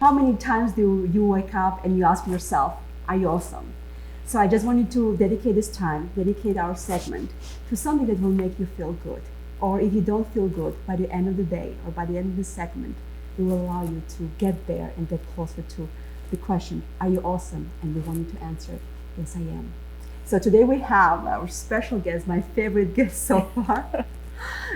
how many times do you wake up and you ask yourself, are you awesome? So I just wanted to dedicate this time, dedicate our segment to something that will make you feel good. Or if you don't feel good, by the end of the day or by the end of the segment, it will allow you to get there and get closer to the question, are you awesome? And we want you to answer, yes, I am. So today we have our special guest, my favorite guest so far.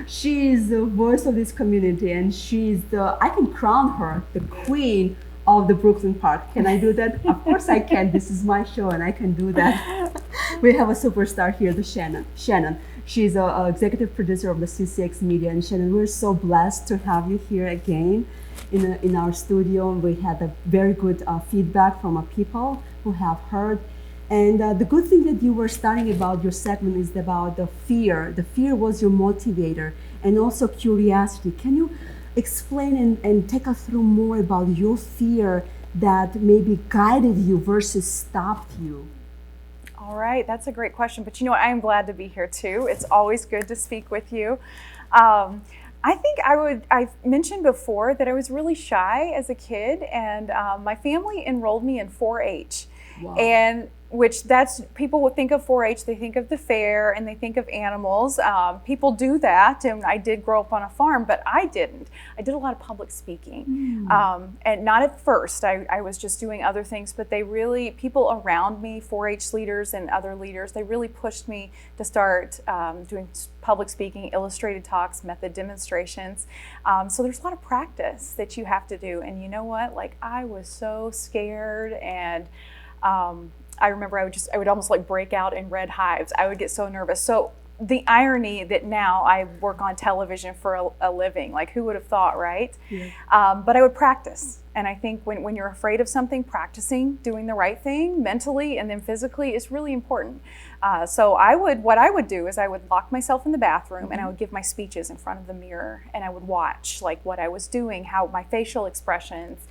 She is the voice of this community, and she's I can crown her the queen of the Brooklyn Park. Can I do that? Of course I can. This is my show and I can do that. We have a superstar here, the Shannon. She's an executive producer of the CCX Media. And Shannon, we're so blessed to have you here again in our studio. We had a very good feedback from people who have heard. And the good thing that you were starting about your segment is about the fear. The fear was your motivator, and also curiosity. Can you explain and take us through more about your fear that maybe guided you versus stopped you? All right, that's a great question. But you know what, I am glad to be here too. It's always good to speak with you. I think I've mentioned before that I was really shy as a kid, and my family enrolled me in 4-H. Wow. And people would think of 4-H, they think of the fair and they think of animals. People do that, and I did grow up on a farm, but I didn't. I did a lot of public speaking, and not at first. I was just doing other things, but people around me, 4-H leaders and other leaders, they really pushed me to start doing public speaking, illustrated talks, method demonstrations. So there's a lot of practice that you have to do, and you know what? Like, I was so scared, and I remember I would almost like break out in red hives. I would get so nervous. So the irony that now I work on television for a living, like who would have thought, right? Yeah. But I would practice. And I think when you're afraid of something, practicing, doing the right thing mentally and then physically is really important. So what I would do is I would lock myself in the bathroom and I would give my speeches in front of the mirror, and I would watch like what I was doing, how my facial expressions,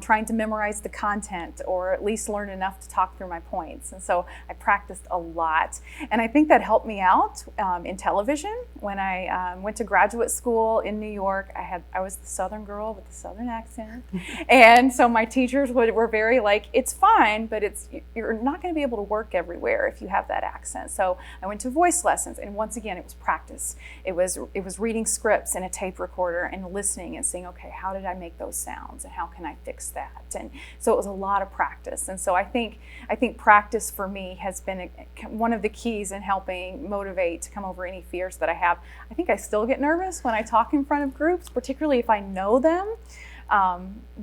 trying to memorize the content or at least learn enough to talk through my points. And so I practiced a lot. And I think that helped me out in television. When I went to graduate school in New York, I was the Southern girl with the Southern accent. And so my teachers were very like, it's fine, but you're not going to be able to work everywhere if you have that accent. So I went to voice lessons, and once again, it was practice. It was reading scripts in a tape recorder and listening and saying, okay, how did I make those sounds, and how can I fix that? And so it was a lot of practice. And so I think practice for me has been one of the keys in helping motivate to come over any fears that I have. I think I still get nervous when I talk in front of groups, particularly if I know them.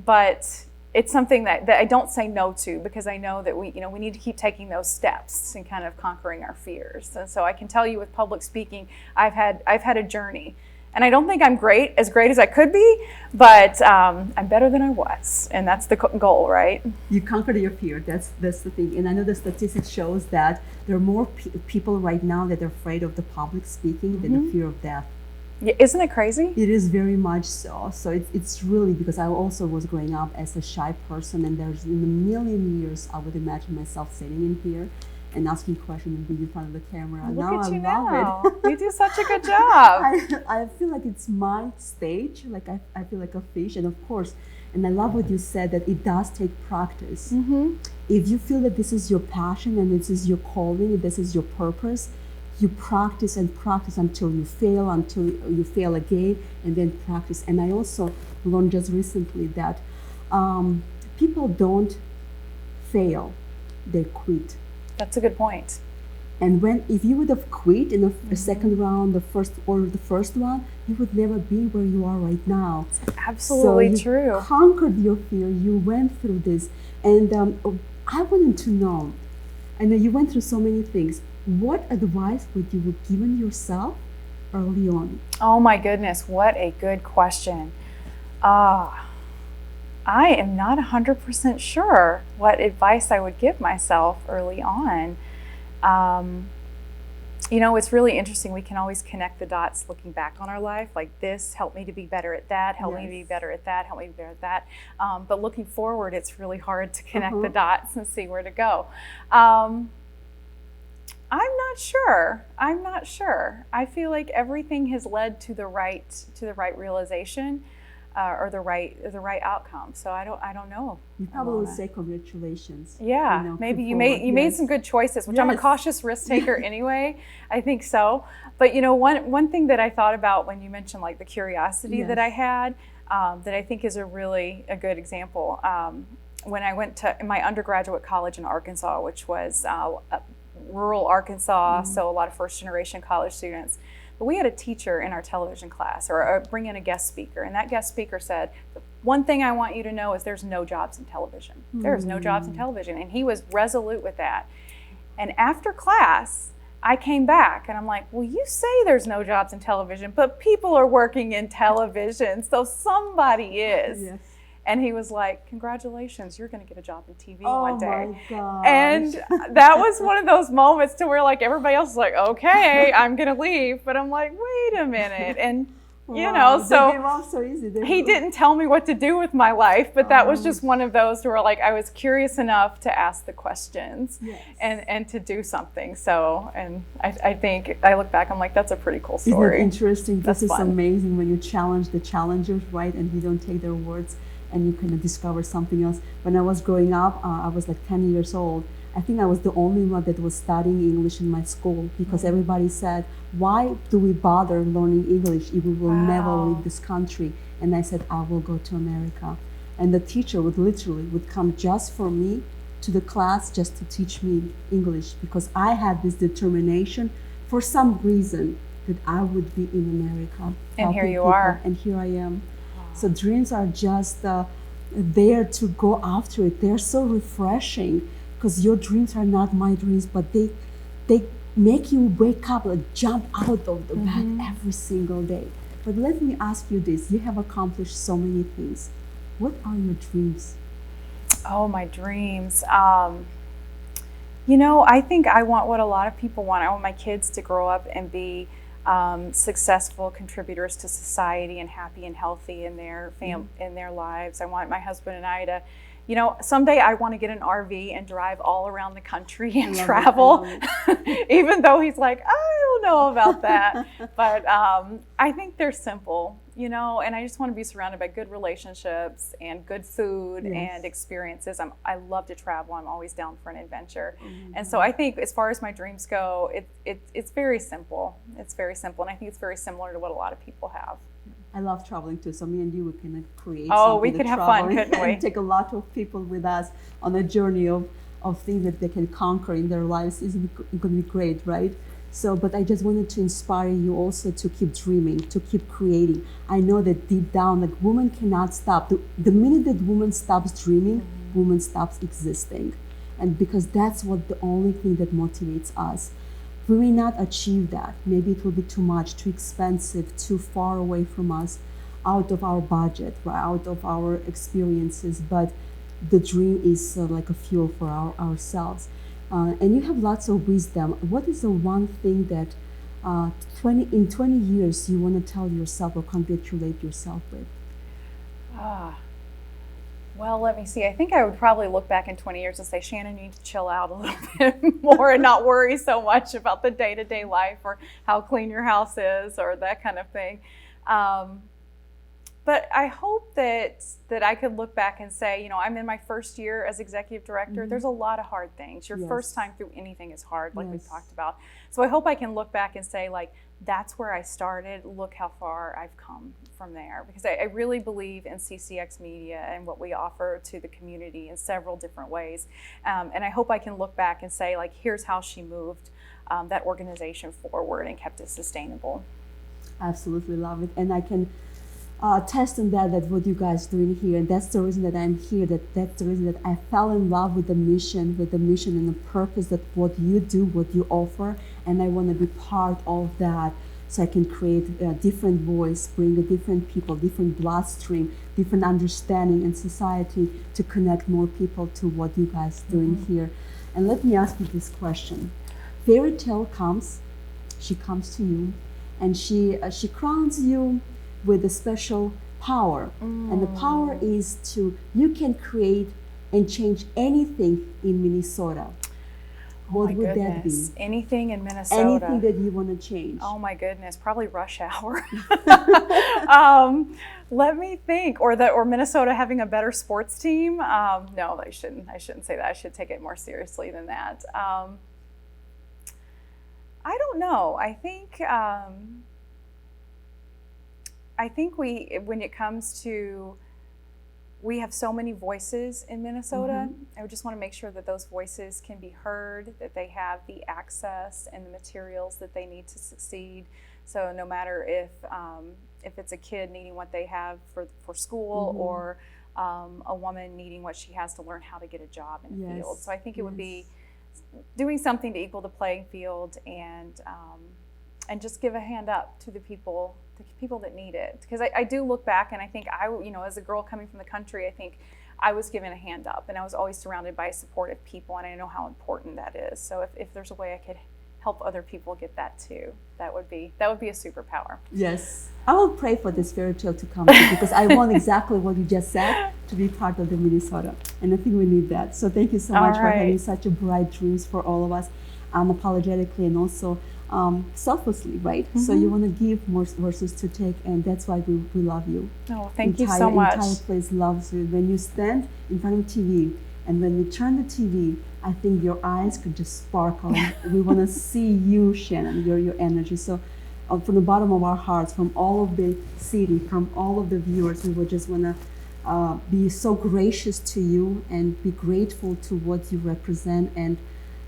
But it's something that I don't say no to, because I know that we need to keep taking those steps and kind of conquering our fears. And so I can tell you with public speaking, I've had a journey, and I don't think I'm as great as I could be, but I'm better than I was, and that's the goal, right? You conquered your fear. That's the thing. And I know the statistics shows that there are more people right now that are afraid of the public speaking than the fear of death. Yeah, isn't it crazy? It is very much so. So it's really, because I also was growing up as a shy person, and there's in a million years I would imagine myself sitting in here and asking questions and being in front of the camera. Look now at you I love now. it. You do such a good job. I feel like it's my stage. Like I feel like a fish, and of course, and I love what you said, that it does take practice. If you feel that this is your passion and this is your calling and this is your purpose, you practice and practice until you fail again, and then practice. And I also learned just recently that people don't fail, they quit. That's a good point. And if you would have quit in the second round, the first one, you would never be where you are right now. Absolutely so true. You conquered your fear, you went through this. And I wanted to know, I know you went through so many things. What advice would you have given yourself early on? Oh my goodness, what a good question. I am not 100% sure what advice I would give myself early on. It's really interesting. We can always connect the dots looking back on our life. Like, this helped me to be better at that, helped me to be better at that, helped me to be better at that. But looking forward, it's really hard to connect the dots and see where to go. I'm not sure. I feel like everything has led to the right realization. or the right outcome. So I don't know. You probably would say congratulations. Yeah, maybe you made some good choices, which I'm a cautious risk taker anyway. I think so. But one thing that I thought about when you mentioned like the curiosity that I had, that I think is a good example. When I went to my undergraduate college in Arkansas, which was rural Arkansas, so a lot of first generation college students. But we had a teacher in our television class, or bring in a guest speaker, and that guest speaker said, the one thing I want you to know is there's no jobs in television. There's no jobs in television. And he was resolute with that. And after class, I came back and I'm like, well, you say there's no jobs in television, but people are working in television, so somebody is. Yes. And he was like, congratulations, you're going to get a job in TV one day. Oh my gosh. And that was one of those moments to where like everybody else is like, okay, I'm going to leave. But I'm like, wait a minute. And so easy. He didn't tell me what to do with my life, but that was just one of those where like I was curious enough to ask the questions and to do something. So, and I think I look back, I'm like, that's a pretty cool story. Isn't it interesting? This is amazing when you challenge the challengers, right? And you don't take their words. And you kind of discover something else. When I was growing up, I was like 10 years old. I think I was the only one that was studying English in my school because everybody said, why do we bother learning English if we will never leave this country? And I said, I will go to America. And the teacher would come just for me to the class just to teach me English because I had this determination for some reason that I would be in America. And here you are. And here I am. So dreams are just there to go after it. They're so refreshing because your dreams are not my dreams, but they make you wake up and jump out of the bed every single day. But let me ask you this. You have accomplished so many things. What are your dreams? Oh, my dreams. I think I want what a lot of people want. I want my kids to grow up and be successful contributors to society and happy and healthy in their in their lives. I want my husband and I to, someday I want to get an RV and drive all around the country and travel, even though he's like, I don't know about that. But I think they're simple, and I just want to be surrounded by good relationships and good food and experiences. I love to travel. I'm always down for an adventure. And so I think as far as my dreams go, it's very simple. It's very simple. And I think it's very similar to what a lot of people have. I love traveling too. So me and you, we can create something. We could have fun, couldn't we? And take a lot of people with us on a journey of things that they can conquer in their lives. It's going to be great, right? So, but I just wanted to inspire you also to keep dreaming, to keep creating. I know that deep down, like women cannot stop. The minute that woman stops dreaming, woman stops existing. And because that's what the only thing that motivates us. We may not achieve that. Maybe it will be too much, too expensive, too far away from us, out of our budget, right, out of our experiences. But the dream is like a fuel for ourselves. And you have lots of wisdom. What is the one thing that in 20 years you want to tell yourself or congratulate yourself with? Well, let me see. I think I would probably look back in 20 years and say, Shannon, you need to chill out a little bit more and not worry so much about the day-to-day life or how clean your house is or that kind of thing. But I hope that I could look back and say, I'm in my first year as executive director. There's a lot of hard things. Your first time through anything is hard, like we've talked about. So I hope I can look back and say, like, that's where I started. Look how far I've come from there. Because I really believe in CCX Media and what we offer to the community in several different ways. And I hope I can look back and say, like, here's how she moved that organization forward and kept it sustainable. Absolutely love it. And I can test on that what you guys doing here, and that's the reason that I'm here. That's the reason that I fell in love with the mission and the purpose that what you do, what you offer, and I want to be part of that, so I can create a different voice, bring a different people, different bloodstream, different understanding in society to connect more people to what you guys doing here. And let me ask you this question: Fairy tale comes, she comes to you, and she crowns you with a special power. And the power is you can create and change anything in Minnesota. What would that be? Anything in Minnesota. Anything that you want to change. Oh my goodness, probably rush hour. Let me think. Or Minnesota having a better sports team. No, I shouldn't say that. I should take it more seriously than that. I don't know. I think when it comes to, we have so many voices in Minnesota. I would just want to make sure that those voices can be heard, that they have the access and the materials that they need to succeed. So no matter if it's a kid needing what they have for school, or a woman needing what she has to learn how to get a job in a field. So I think it would be doing something to equal the playing field, and just give a hand up to the people that need it. Because I do look back and I think as a girl coming from the country, I think I was given a hand up, and I was always surrounded by supportive people, and I know how important that is. So if there's a way I could help other people get that too, that would be a superpower. Yes, I will pray for this fairy tale to come true, because I want exactly what you just said to be part of the Minnesota, and I think we need that. So thank you so much for having such a bright dreams for all of us, unapologetically and also selflessly, right? So you want to give more versus to take, and that's why we love you. Oh, thank you so much. The entire place loves you. When you stand in front of TV, and when we turn the TV, I think your eyes could just sparkle. We want to see you, Shannon, your energy. So from the bottom of our hearts, from all of the city, from all of the viewers, we would just want to be so gracious to you and be grateful to what you represent. And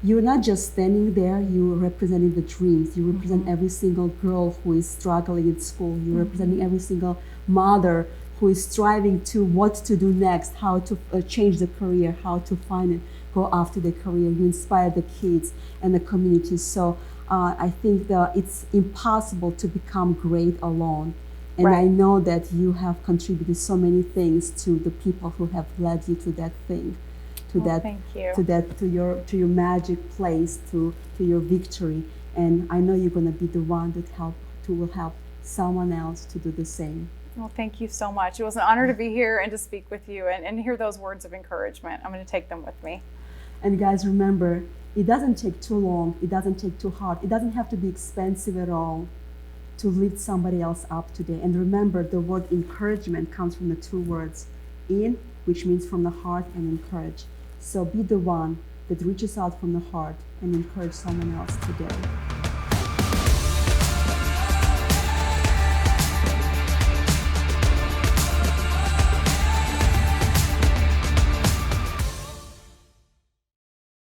you're not just standing there, you're representing the dreams. You represent every single girl who is struggling in school. You're representing every single mother who is striving to what to do next, how to change the career, how to find it, go after the career. You inspire the kids and the community. So I think that it's impossible to become great alone. And I know that you have contributed so many things to the people who have led you to that thing. Thank you. To your magic place, to your victory, and I know you're going to be the one that will help someone else to do the same. Well, thank you so much. It was an honor to be here and to speak with you and hear those words of encouragement. I'm going to take them with me. And guys, remember, it doesn't take too long. It doesn't take too hard. It doesn't have to be expensive at all to lift somebody else up today. And remember, the word encouragement comes from the two words in, which means from the heart, and encourage. So be the one that reaches out from the heart and encourage someone else today.